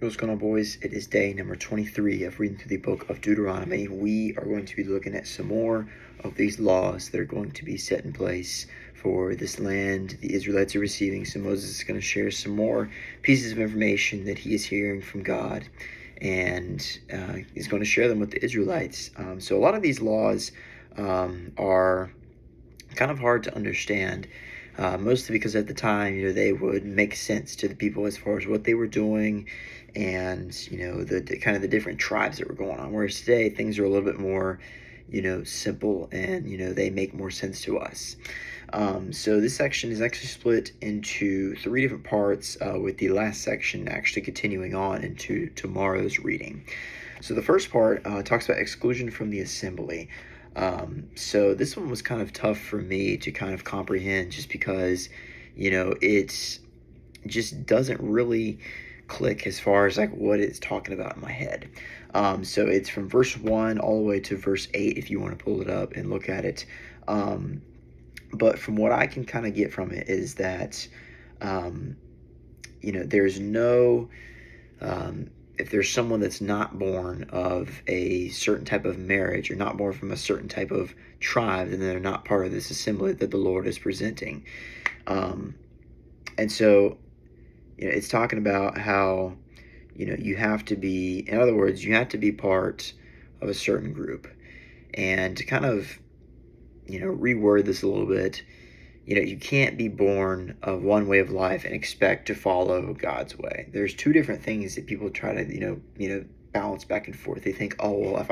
What's going on, boys? It is day number 23 of reading through the book of Deuteronomy. We are going to be looking at some more of these laws that are going to be set in place for this land the Israelites are receiving. So Moses is going to share some more pieces of information that he is hearing from God, and he's going to share them with the Israelites. So a lot of these laws are kind of hard to understand. Mostly because at the time, they would make sense to the people as far as what they were doing, and the kind of the different tribes that were going on. Whereas today, things are a little bit more, simple, and they make more sense to us. So this section is actually split into 3 different parts, with the last section actually continuing on into tomorrow's reading. So the first part talks about exclusion from the assembly. So this one was kind of tough for me to kind of comprehend, just because, it just doesn't really click as far as like what it's talking about in my head. So it's from verse 1 all the way to verse 8 if you want to pull it up and look at it. But from what I can kind of get from it is that, there's no, if there's someone that's not born of a certain type of marriage, or not born from a certain type of tribe, then they're not part of this assembly that the Lord is presenting. And so, it's talking about how, you have to be, in other words, you have to be part of a certain group. And to kind of, reword this a little bit, you can't be born of one way of life and expect to follow God's way. There's 2 different things that people try to, balance back and forth. They think, oh, well, if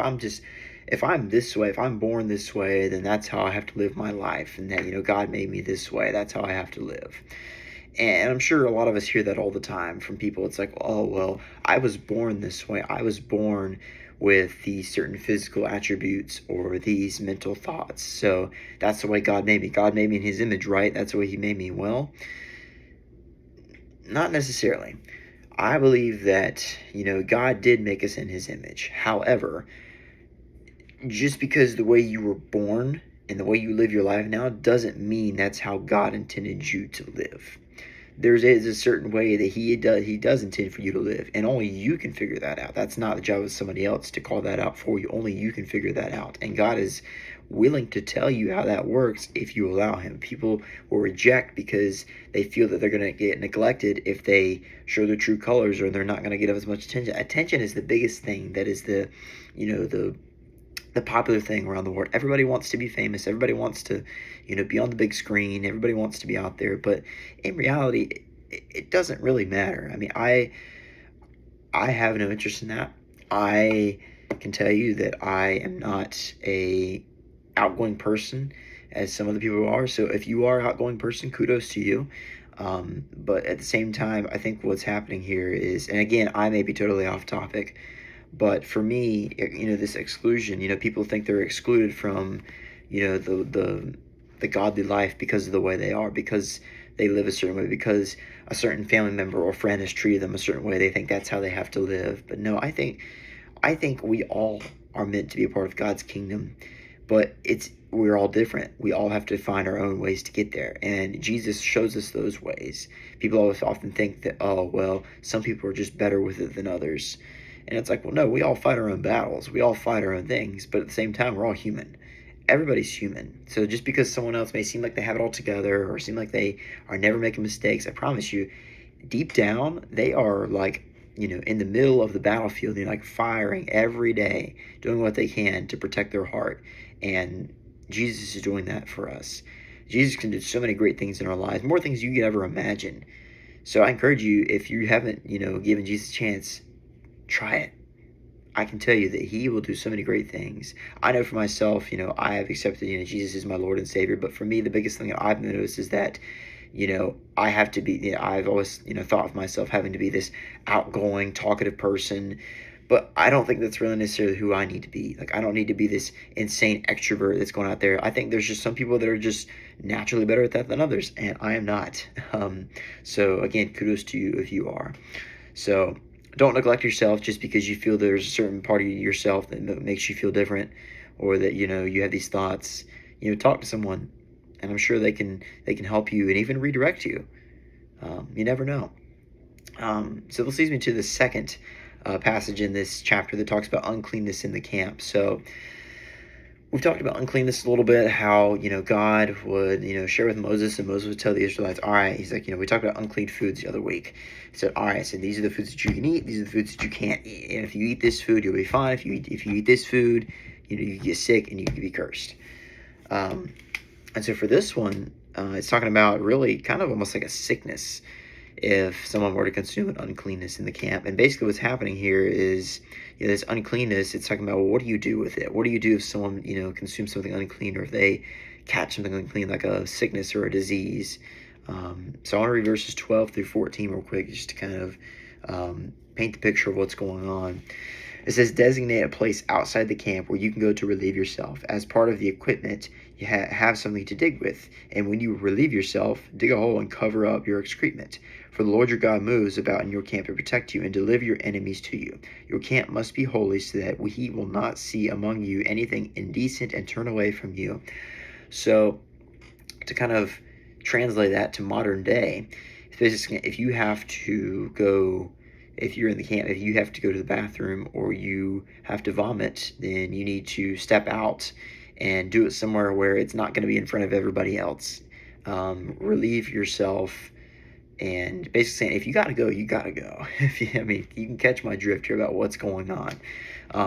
I'm this way, if I'm born this way, then that's how I have to live my life. And that, God made me this way. That's how I have to live. And I'm sure a lot of us hear that all the time from people. It's like, oh, well, I was born this way. I was born with these certain physical attributes or these mental thoughts. So that's the way God made me. God made me in his image, right? That's the way he made me. Well, not necessarily. I believe that, God did make us in his image. However, just because the way you were born and the way you live your life now doesn't mean that's how God intended you to live. There is a certain way that he does intend for you to live, and only you can figure that out. That's not the job of somebody else to call that out for you. Only you can figure that out, and God is willing to tell you how that works if you allow him. People will reject because they feel that they're going to get neglected if they show their true colors, or they're not going to get as much attention. Attention is the biggest thing. That is the popular thing around the world. Everybody wants to be famous. Everybody wants to, be on the big screen. Everybody wants to be out there. But in reality, it doesn't really matter. I mean, I have no interest in that. I can tell you that I am not a outgoing person as some of the people are. So if you are an outgoing person, kudos to you. But at the same time, I think what's happening here is, and again, I may be totally off topic, but for me, this exclusion, people think they're excluded from, the godly life because of the way they are, because they live a certain way, because a certain family member or friend has treated them a certain way. They think that's how they have to live. But no, I think we all are meant to be a part of God's kingdom, but we're all different. We all have to find our own ways to get there, and Jesus shows us those ways. People always often think that, oh, well, some people are just better with it than others. And it's like, well, no, we all fight our own battles. We all fight our own things. But at the same time, we're all human. Everybody's human. So just because someone else may seem like they have it all together, or seem like they are never making mistakes, I promise you, deep down, they are like, in the middle of the battlefield, they're like firing every day, doing what they can to protect their heart. And Jesus is doing that for us. Jesus can do so many great things in our lives, more things you could ever imagine. So I encourage you, if you haven't, given Jesus a chance, try it. I can tell you that he will do so many great things. I know for myself, I have accepted, Jesus is my Lord and Savior. But for me, the biggest thing that I've noticed is that, I have to be, I've always, thought of myself having to be this outgoing, talkative person. But I don't think that's really necessarily who I need to be. Like, I don't need to be this insane extrovert that's going out there. I think there's just some people that are just naturally better at that than others, and I am not. So again, kudos to you if you are. So don't neglect yourself just because you feel there's a certain part of yourself that makes you feel different, or that you have these thoughts. Talk to someone, and I'm sure they can help you and even redirect you. You never know. So this leads me to the second passage in this chapter that talks about uncleanness in the camp. So we've talked about uncleanness a little bit, how, God would, share with Moses, and Moses would tell the Israelites, all right, he's like, we talked about unclean foods the other week. He said, all right, so these are the foods that you can eat, these are the foods that you can't eat. And if you eat this food, you'll be fine. If you eat this food, you can get sick and you can be cursed. And so for this one, it's talking about really kind of almost like a sickness if someone were to consume an uncleanness in the camp. And basically what's happening here is, this uncleanness, it's talking about, well, what do you do with it? What do you do if someone, consumes something unclean, or if they catch something unclean, like a sickness or a disease? So I want to read verses 12 through 14 real quick, just to kind of paint the picture of what's going on. It says, designate a place outside the camp where you can go to relieve yourself. As part of the equipment, you have something to dig with. And when you relieve yourself, dig a hole and cover up your excrement. For the Lord your God moves about in your camp to protect you and deliver your enemies to you. Your camp must be holy, so that he will not see among you anything indecent and turn away from you. So to kind of translate that to modern day, if you have to go, if you're in the camp, if you have to go to the bathroom or you have to vomit, then you need to step out and do it somewhere where it's not going to be in front of everybody else. Relieve yourself, and basically saying, if you got to go, you got to go. You can catch my drift here about what's going on.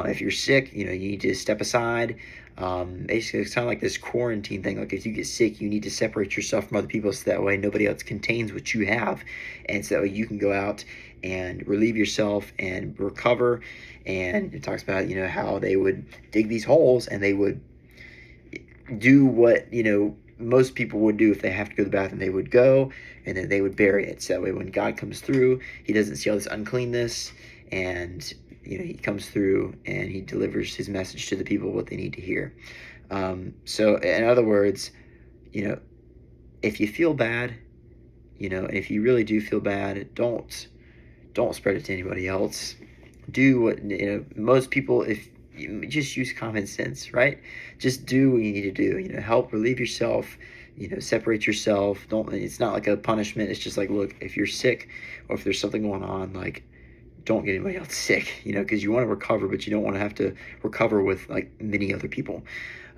If you're sick, you need to step aside. Basically, it's kind of like this quarantine thing. Like, if you get sick, you need to separate yourself from other people, so that way nobody else contains what you have, and so you can go out and relieve yourself and recover. And it talks about, how they would dig these holes, and they would do what, most people would do if they have to go to the bathroom. They would go, and then they would bury it. So that way when God comes through, he doesn't see all this uncleanness, and he comes through and he delivers his message to the people, what they need to hear. So in other words, if you feel bad, and if you really do feel bad, don't spread it to anybody else. Do what, most people, if you just use common sense, right? Just do what you need to do. Help relieve yourself. Separate yourself. It's not like a punishment. It's just like, look, if you're sick or if there's something going on, like, don't get anybody else sick. Because you want to recover, but you don't want to have to recover with like many other people.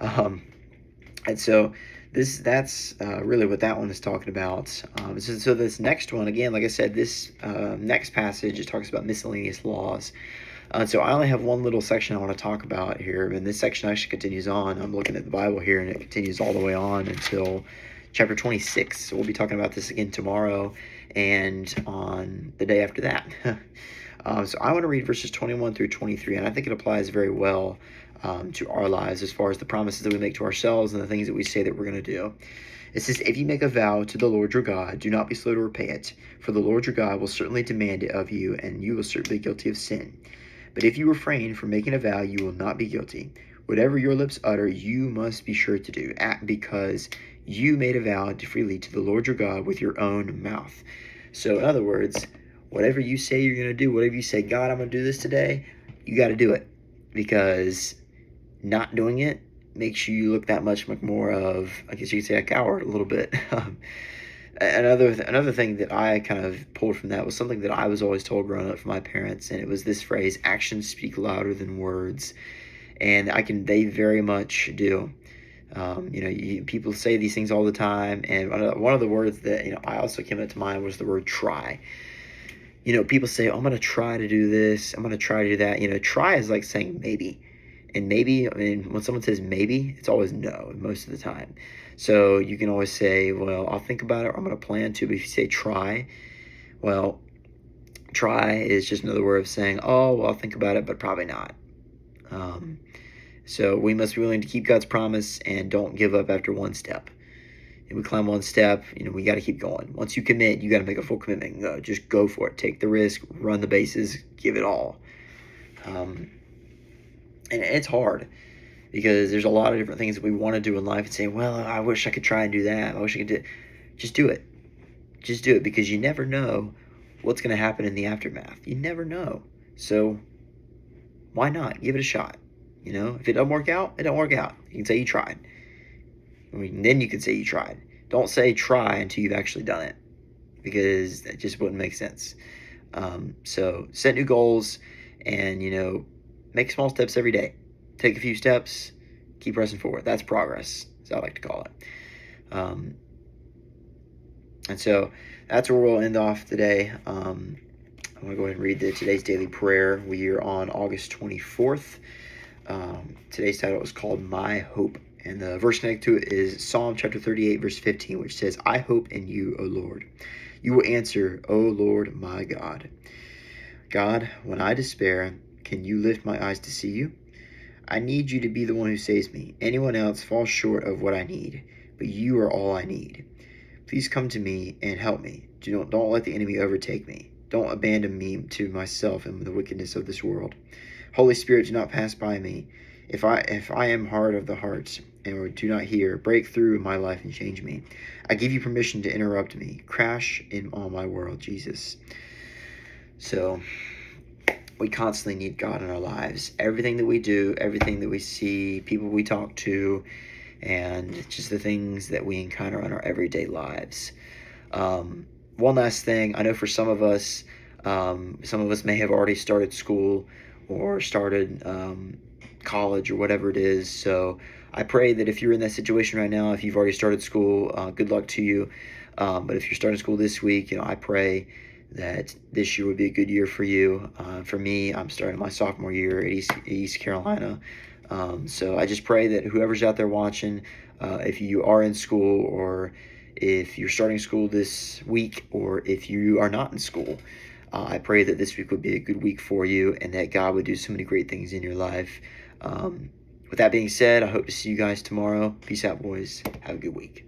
And so that's really what that one is talking about. So this next one, again, like I said, this next passage, it talks about miscellaneous laws. So I only have one little section I want to talk about here, and this section actually continues on. I'm looking at the Bible here, and it continues all the way on until chapter 26. So we'll be talking about this again tomorrow and on the day after that. So I want to read verses 21 through 23, and I think it applies very well to our lives as far as the promises that we make to ourselves and the things that we say that we're going to do. It says, if you make a vow to the Lord your God, do not be slow to repay it, for the Lord your God will certainly demand it of you, and you will certainly be guilty of sin. But if you refrain from making a vow, you will not be guilty. Whatever your lips utter, you must be sure to do, because you made a vow freely to the Lord your God with your own mouth. So in other words, whatever you say you're going to do, whatever you say, God, I'm going to do this today, you got to do it, because not doing it makes you look that much more of, I guess you could say, a coward a little bit. Another thing that I kind of pulled from that was something that I was always told growing up from my parents, and it was this phrase: actions speak louder than words. And they very much do. People say these things all the time, and one of the words that I also came up to mind was the word try. People say, oh, I'm going to try to do this, I'm going to try to do that. Try is like saying maybe. And maybe, when someone says maybe, it's always no most of the time. So you can always say, well, I'll think about it, or I'm going to plan to. But if you say try, well, try is just another word of saying, oh, well, I'll think about it, but probably not. So we must be willing to keep God's promise and don't give up after one step. If we climb one step, we got to keep going. Once you commit, you got to make a full commitment and go. Just go for it. Take the risk, run the bases, give it all. And it's hard, because there's a lot of different things that we want to do in life and say, well, I wish I could try and do that. I wish I could do it. Just do it. Just do it, because you never know what's going to happen in the aftermath. You never know. So why not? Give it a shot. If it doesn't work out, it don't work out. You can say you tried. Then you can say you tried. Don't say try until you've actually done it, because that just wouldn't make sense. So set new goals and, make small steps every day. Take a few steps, keep pressing forward. That's progress, as I like to call it. And so that's where we'll end off today. I'm going to go ahead and read today's daily prayer. We are on August 24th. Today's title is called My Hope. And the verse connected to it is Psalm chapter 38, verse 15, which says, I hope in you, O Lord. You will answer, O Lord, my God. God, when I despair, can you lift my eyes to see you? I need you to be the one who saves me. Anyone else falls short of what I need, but you are all I need. Please come to me and help me. Don't let the enemy overtake me. Don't abandon me to myself and the wickedness of this world. Holy Spirit, do not pass by me. If I am hard of the hearts and do not hear, break through my life and change me. I give you permission to interrupt me. Crash in on my world, Jesus. So we constantly need God in our lives. Everything that we do, everything that we see, people we talk to, and just the things that we encounter in our everyday lives. One last thing, I know for some of us may have already started school or started college or whatever it is. So I pray that if you're in that situation right now, if you've already started school, good luck to you. But if you're starting school this week, I pray that this year would be a good year for you. For me, I'm starting my sophomore year at East Carolina. So I just pray that whoever's out there watching, if you are in school or if you're starting school this week or if you are not in school, I pray that this week would be a good week for you and that God would do so many great things in your life. With that being said, I hope to see you guys tomorrow. Peace out, boys. Have a good week.